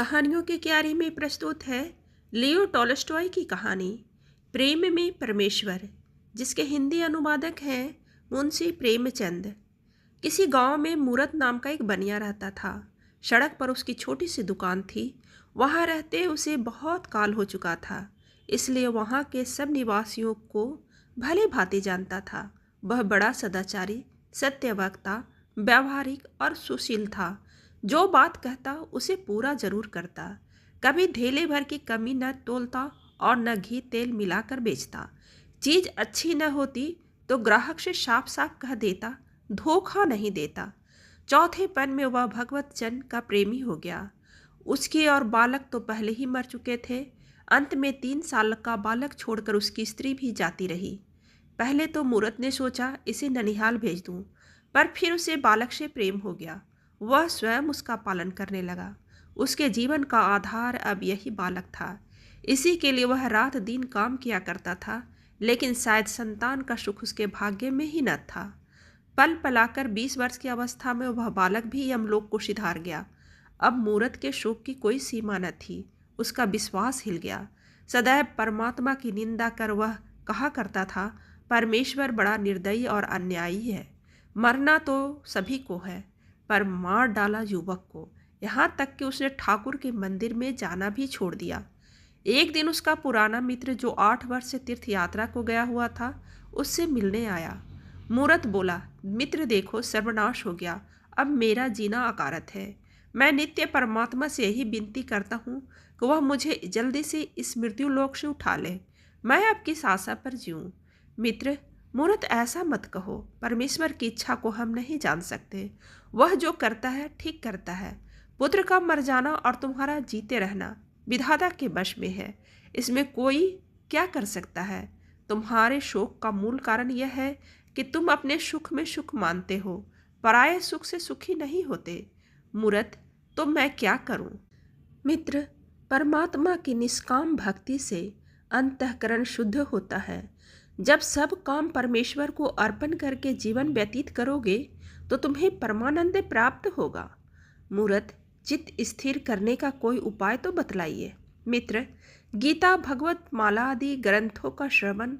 कहानियों की क्यारी में प्रस्तुत है लियो टॉलस्टॉय की कहानी प्रेम में परमेश्वर, जिसके हिंदी अनुवादक हैं मुंशी प्रेमचंद। किसी गांव में मूरत नाम का एक बनिया रहता था। सड़क पर उसकी छोटी सी दुकान थी। वहां रहते उसे बहुत काल हो चुका था, इसलिए वहां के सब निवासियों को भली भांति जानता था। वह बड़ा सदाचारी, सत्यवक्ता, व्यावहारिक और सुशील था। जो बात कहता उसे पूरा जरूर करता। कभी धेले भर की कमी न तोलता और न घी तेल मिलाकर बेचता। चीज अच्छी न होती तो ग्राहक से साफ साफ कह देता, धोखा नहीं देता। चौथे पन में वह भगवत जन का प्रेमी हो गया। उसके और बालक तो पहले ही मर चुके थे। अंत में 3 साल का बालक छोड़कर उसकी स्त्री भी जाती रही। पहले तो मूरत ने सोचा इसे ननिहाल भेज दूं, पर फिर उसे बालक से प्रेम हो गया। वह स्वयं उसका पालन करने लगा। उसके जीवन का आधार अब यही बालक था। इसी के लिए वह रात दिन काम किया करता था, लेकिन शायद संतान का सुख उसके भाग्य में ही न था। पल पलाकर 20 वर्ष की अवस्था में वह बालक भी यमलोक को सिधार गया। अब मूरत के शोक की कोई सीमा न थी। उसका विश्वास हिल गया। सदैव परमात्मा की निंदा कर वह कहा करता था, परमेश्वर बड़ा निर्दयी और अन्यायी है। मरना तो सभी को है, पर मार डाला युवक को। यहाँ तक कि उसने ठाकुर के मंदिर में जाना भी छोड़ दिया। एक दिन उसका पुराना मित्र, जो 8 वर्ष से तीर्थ यात्रा को गया हुआ था, उससे मिलने आया। मूरत बोला, मित्र देखो, सर्वनाश हो गया। अब मेरा जीना अकारत है। मैं नित्य परमात्मा से यही विनती करता हूँ कि वह मुझे जल्दी से इस मृत्यु लोक से उठा ले। मैं अब किस आशा पर जीऊँ। मित्र, मूरत ऐसा मत कहो। परमेश्वर की इच्छा को हम नहीं जान सकते। वह जो करता है ठीक करता है। पुत्र का मर जाना और तुम्हारा जीते रहना विधाता के वश में है। इसमें कोई क्या कर सकता है। तुम्हारे शोक का मूल कारण यह है कि तुम अपने सुख में सुख मानते हो, पराये सुख से सुखी नहीं होते। मूरत, तो मैं क्या करूं। मित्र, परमात्मा की निष्काम भक्ति से अंतःकरण शुद्ध होता है। जब सब काम परमेश्वर को अर्पण करके जीवन व्यतीत करोगे तो तुम्हें परमानंद प्राप्त होगा। मूरत, चित्त स्थिर करने का कोई उपाय तो बतलाइए। मित्र, गीता, भगवत माला आदि ग्रंथों का श्रवण,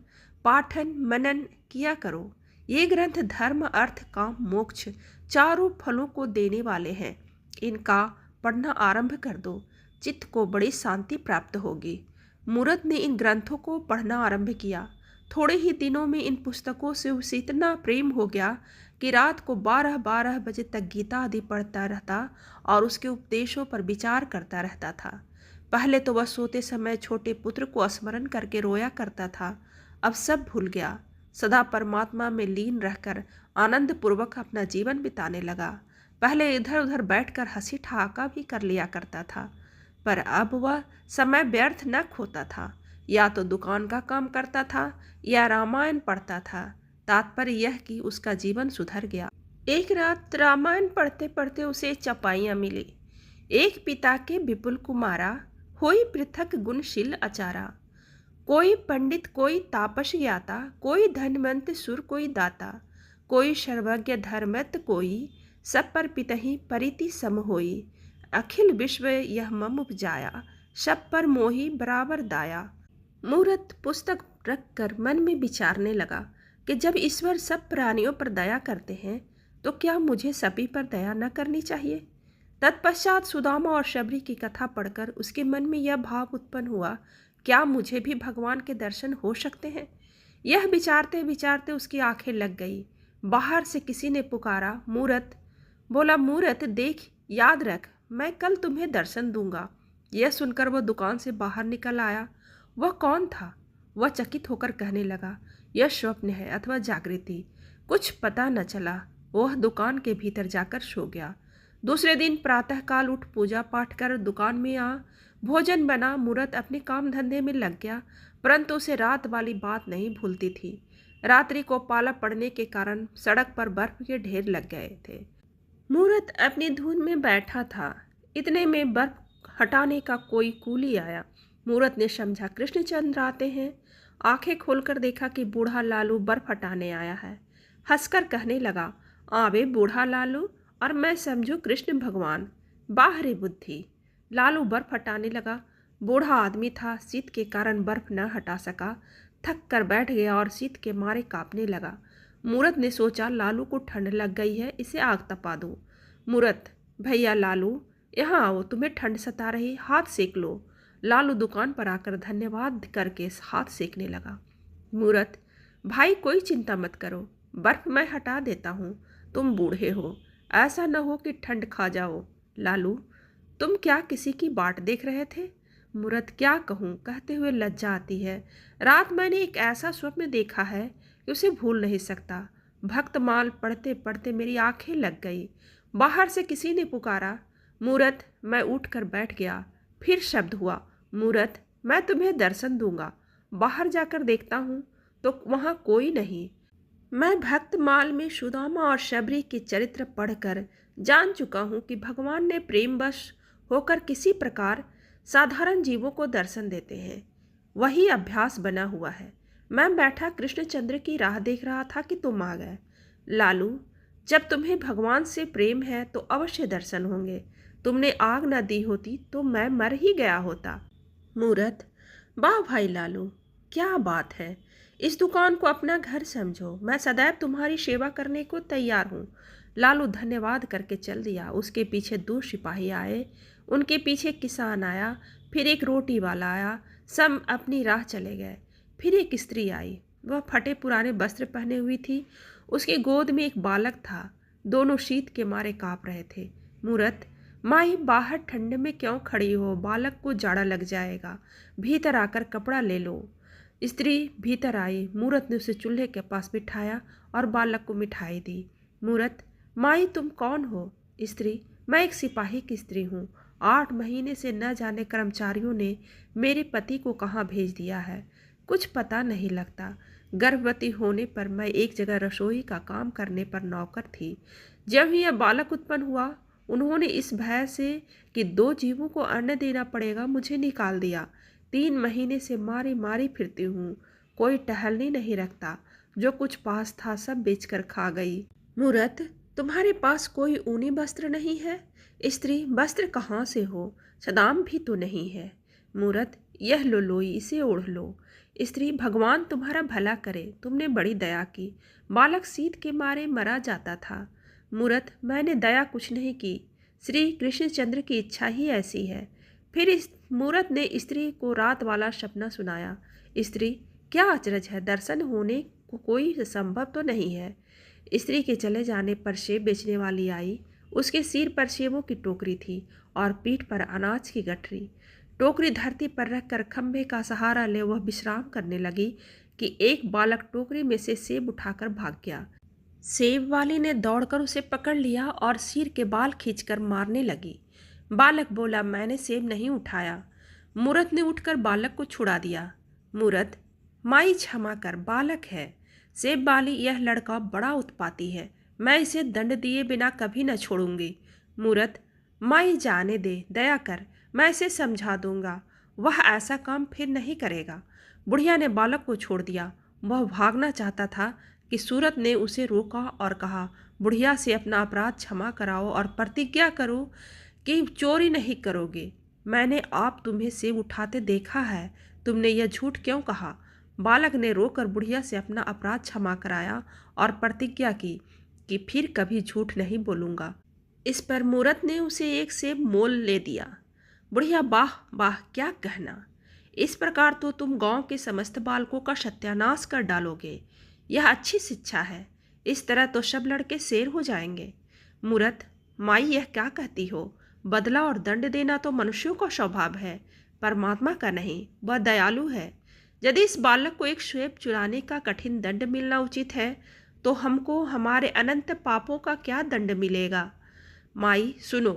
पाठन, मनन किया करो। ये ग्रंथ धर्म, अर्थ, काम, मोक्ष चारों फलों को देने वाले हैं। इनका पढ़ना आरंभ कर दो, चित्त को बड़ी शांति प्राप्त होगी। मूरत ने इन ग्रंथों को पढ़ना आरंभ किया। थोड़े ही दिनों में इन पुस्तकों से उसे इतना प्रेम हो गया कि रात को 12-12 बजे तक गीता आदि पढ़ता रहता और उसके उपदेशों पर विचार करता रहता था। पहले तो वह सोते समय छोटे पुत्र को स्मरण करके रोया करता था। अब सब भूल गया। सदा परमात्मा में लीन रहकर आनंद पूर्वक अपना जीवन बिताने लगा। पहले इधर उधर बैठकर हंसी ठहाका भी कर लिया करता था, पर अब वह समय व्यर्थ न खोता था। या तो दुकान का काम करता था या रामायण पढ़ता था। तात्पर्य यह कि उसका जीवन सुधर गया। एक रात रामायण पढ़ते पढ़ते उसे चपाइयाँ मिली। एक पिता के विपुल कुमारा, होई पृथक गुणशील अचारा। कोई पंडित कोई तापस ज्ञाता, कोई धनवंत सुर कोई दाता। कोई सर्वज्ञ धर्मत कोई, सब पर पितहि परिति सम होई। अखिल विश्व यह मम उपजाया, सब पर मोही बराबर दाया। मूरत पुस्तक रखकर मन में विचारने लगा कि जब ईश्वर सब प्राणियों पर दया करते हैं तो क्या मुझे सभी पर दया न करनी चाहिए। तत्पश्चात सुदामा और शबरी की कथा पढ़कर उसके मन में यह भाव उत्पन्न हुआ, क्या मुझे भी भगवान के दर्शन हो सकते हैं। यह विचारते विचारते उसकी आंखें लग गई। बाहर से किसी ने पुकारा, मूरत। बोला, मूरत देख, याद रख, मैं कल तुम्हें दर्शन दूंगा। यह सुनकर वह दुकान से बाहर निकल आया। वह कौन था? वह चकित होकर कहने लगा, यह स्वप्न है अथवा जागृति, कुछ पता न चला। वह दुकान के भीतर जाकर सो गया। दूसरे दिन प्रातःकाल उठ पूजा पाठ कर दुकान में आ भोजन बना। मूरत अपने काम धंधे में लग गया, परंतु उसे रात वाली बात नहीं भूलती थी। रात्रि को पाला पड़ने के कारण सड़क पर बर्फ के ढेर लग गए थे। मूरत अपनी धुन में बैठा था। इतने में बर्फ हटाने का कोई कूली आया। मूरत ने समझा कृष्णचंद्र आते हैं। आंखें खोलकर देखा कि बूढ़ा लालू बर्फ हटाने आया है। हंसकर कहने लगा, आवे बूढ़ा लालू, और मैं समझू कृष्ण भगवान। बाहरी बुद्धि। लालू बर्फ हटाने लगा। बूढ़ा आदमी था, शीत के कारण बर्फ न हटा सका, थक कर बैठ गया और शीत के मारे कांपने लगा। मूरत ने सोचा लालू को ठंड लग गई है, इसे आग तपा दूं। मूरत, भैया लालू यहाँ आओ, तुम्हें ठंड सता रही, हाथ सेक लो। लालू दुकान पर आकर धन्यवाद करके हाथ सेकने लगा। मूरत, भाई कोई चिंता मत करो, बर्फ मैं हटा देता हूँ, तुम बूढ़े हो, ऐसा न हो कि ठंड खा जाओ। लालू, तुम क्या किसी की बाट देख रहे थे? मूरत, क्या कहूँ, कहते हुए लज्जा आती है। रात मैंने एक ऐसा स्वप्न देखा है कि उसे भूल नहीं सकता। भक्तमाल पढ़ते पढ़ते मेरी आंखें लग गई। बाहर से किसी ने पुकारा, मूरत। मैं उठकर बैठ गया। फिर शब्द हुआ, मूरत, मैं तुम्हें दर्शन दूंगा। बाहर जाकर देखता हूँ तो वहाँ कोई नहीं। मैं भक्तमाल में सुदामा और शबरी के चरित्र पढ़कर जान चुका हूँ कि भगवान ने प्रेमवश होकर किसी प्रकार साधारण जीवों को दर्शन देते हैं। वही अभ्यास बना हुआ है। मैं बैठा कृष्णचंद्र की राह देख रहा था कि तुम आ गए। लालू, जब तुम्हें भगवान से प्रेम है तो अवश्य दर्शन होंगे। तुमने आग न दी होती तो मैं मर ही गया होता। मूरत, वाह भाई लालू, क्या बात है। इस दुकान को अपना घर समझो, मैं सदैव तुम्हारी सेवा करने को तैयार हूँ। लालू धन्यवाद करके चल दिया। उसके पीछे 2 सिपाही आए, उनके पीछे किसान आया, फिर एक रोटी वाला आया। सब अपनी राह चले गए। फिर एक स्त्री आई, वह फटे पुराने वस्त्र पहने हुई थी। उसके गोद में एक बालक था। दोनों शीत के मारे काँप रहे थे। मूरत, माई बाहर ठंड में क्यों खड़ी हो, बालक को जाड़ा लग जाएगा, भीतर आकर कपड़ा ले लो। स्त्री भीतर आई। मूरत ने उसे चूल्हे के पास बिठाया और बालक को मिठाई दी। मूरत, माई तुम कौन हो? स्त्री, मैं एक सिपाही की स्त्री हूँ। 8 महीने से न जाने कर्मचारियों ने मेरे पति को कहाँ भेज दिया है, कुछ पता नहीं लगता। गर्भवती होने पर मैं एक जगह रसोई का काम करने पर नौकर थी। जब ही यह बालक उत्पन्न हुआ, उन्होंने इस भय से कि 2 जीवों को अन्न देना पड़ेगा मुझे निकाल दिया। 3 महीने से मारी मारी फिरती हूँ, कोई टहलनी नहीं रखता। जो कुछ पास था सब बेचकर खा गई। मूरत, तुम्हारे पास कोई ऊनी वस्त्र नहीं है? स्त्री, वस्त्र कहाँ से हो, सदाम भी तो नहीं है। मूरत, यह लो लोई, इसे ओढ़ लो। स्त्री, भगवान तुम्हारा भला करे, तुमने बड़ी दया की। बालक शीत के मारे मरा जाता था। मूरत, मैंने दया कुछ नहीं की, श्री कृष्णचंद्र की इच्छा ही ऐसी है। फिर इस मूरत ने स्त्री को रात वाला सपना सुनाया। स्त्री, क्या अचरज है, दर्शन होने को कोई संभव तो नहीं है। स्त्री के चले जाने पर सेब बेचने वाली आई। उसके सिर पर सेबों की टोकरी थी और पीठ पर अनाज की गठरी। टोकरी धरती पर रखकर खंभे का सहारा ले वह विश्राम करने लगी कि एक बालक टोकरी में से सेब उठाकर भाग गया। सेब वाली ने दौड़कर उसे पकड़ लिया और सिर के बाल खींचकर मारने लगी। बालक बोला, मैंने सेब नहीं उठाया। मूरत ने उठकर बालक को छुड़ा दिया। मूरत, माई क्षमा कर, बालक है। सेब वाली, यह लड़का बड़ा उत्पाती है, मैं इसे दंड दिए बिना कभी न छोड़ूंगी। मूरत, माई जाने दे, दया कर, मैं इसे समझा दूंगा, वह ऐसा काम फिर नहीं करेगा। बुढ़िया ने बालक को छोड़ दिया। वह भागना चाहता था कि सूरत ने उसे रोका और कहा, बुढ़िया से अपना अपराध क्षमा कराओ और प्रतिज्ञा करो कि चोरी नहीं करोगे। मैंने आप तुम्हें सेब उठाते देखा है, तुमने यह झूठ क्यों कहा? बालक ने रोकर बुढ़िया से अपना अपराध क्षमा कराया और प्रतिज्ञा की कि फिर कभी झूठ नहीं बोलूँगा। इस पर मूरत ने उसे एक सेब मोल ले दिया। बुढ़िया, वाह वाह, क्या कहना। इस प्रकार तो तुम गांव के समस्त बालकों का सत्यानाश कर डालोगे। यह अच्छी शिक्षा है, इस तरह तो सब लड़के शेर हो जाएंगे। मूरत, माई यह क्या कहती हो? बदला और दंड देना तो मनुष्यों का स्वभाव है, परमात्मा का नहीं, वह दयालु है। यदि इस बालक को एक सेब चुराने का कठिन दंड मिलना उचित है तो हमको हमारे अनंत पापों का क्या दंड मिलेगा? माई सुनो,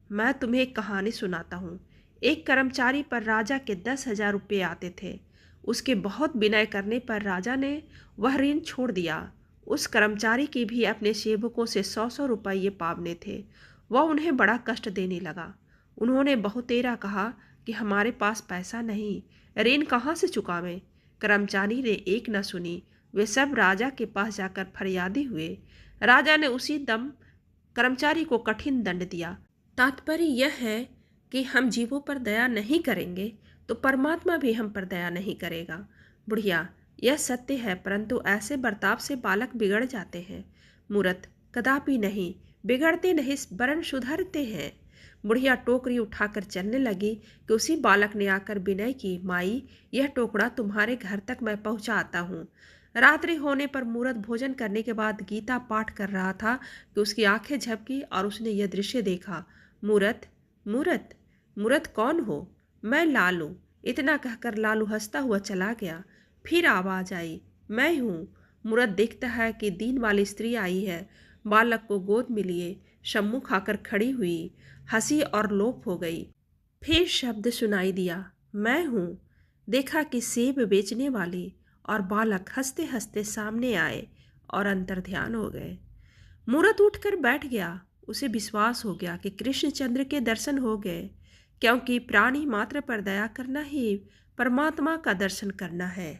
मैं तुम्हें एक कहानी सुनाता हूँ। एक कर्मचारी पर राजा के 10,000 रुपये आते थे। उसके बहुत विनय करने पर राजा ने वह ऋण छोड़ दिया। उस कर्मचारी की भी अपने सेवकों से 100-100 रुपये पावने थे। वह उन्हें बड़ा कष्ट देने लगा। उन्होंने बहुतेरा कहा कि हमारे पास पैसा नहीं, ऋण कहाँ से चुकावें। कर्मचारी ने एक न सुनी। वे सब राजा के पास जाकर फरियादी हुए। राजा ने उसी दम कर्मचारी को कठिन दंड दिया। तात्पर्य यह है कि हम जीवों पर दया नहीं करेंगे तो परमात्मा भी हम पर दया नहीं करेगा। बुढ़िया, यह सत्य है, परंतु ऐसे बर्ताव से बालक बिगड़ जाते हैं। मूर्त, कदापि नहीं, बिगड़ते नहीं वरन सुधरते हैं। बुढ़िया टोकरी उठाकर चलने लगी कि उसी बालक ने आकर विनय की, माई, यह टोकरा तुम्हारे घर तक मैं पहुंचाता हूँ। रात्रि होने पर मूरत भोजन करने के बाद गीता पाठ कर रहा था कि उसकी आंखें झपकी और उसने यह दृश्य देखा। मूरत, मूरत, मूरत कौन हो? मैं लालू। इतना कहकर लालू हंसता हुआ चला गया। फिर आवाज आई, मैं हूँ। मूरत देखता है कि दीन वाली स्त्री आई है। बालक को गोद में लिए शम्मू खाकर खड़ी हुई, हंसी और लोप हो गई। फिर शब्द सुनाई दिया, मैं हूँ। देखा कि सेब बेचने वाली और बालक हंसते हंसते सामने आए और अंतर्ध्यान हो गए। मूरत उठकर बैठ गया। उसे विश्वास हो गया कि कृष्णचंद्र के दर्शन हो गए, क्योंकि प्राणी मात्र पर दया करना ही परमात्मा का दर्शन करना है।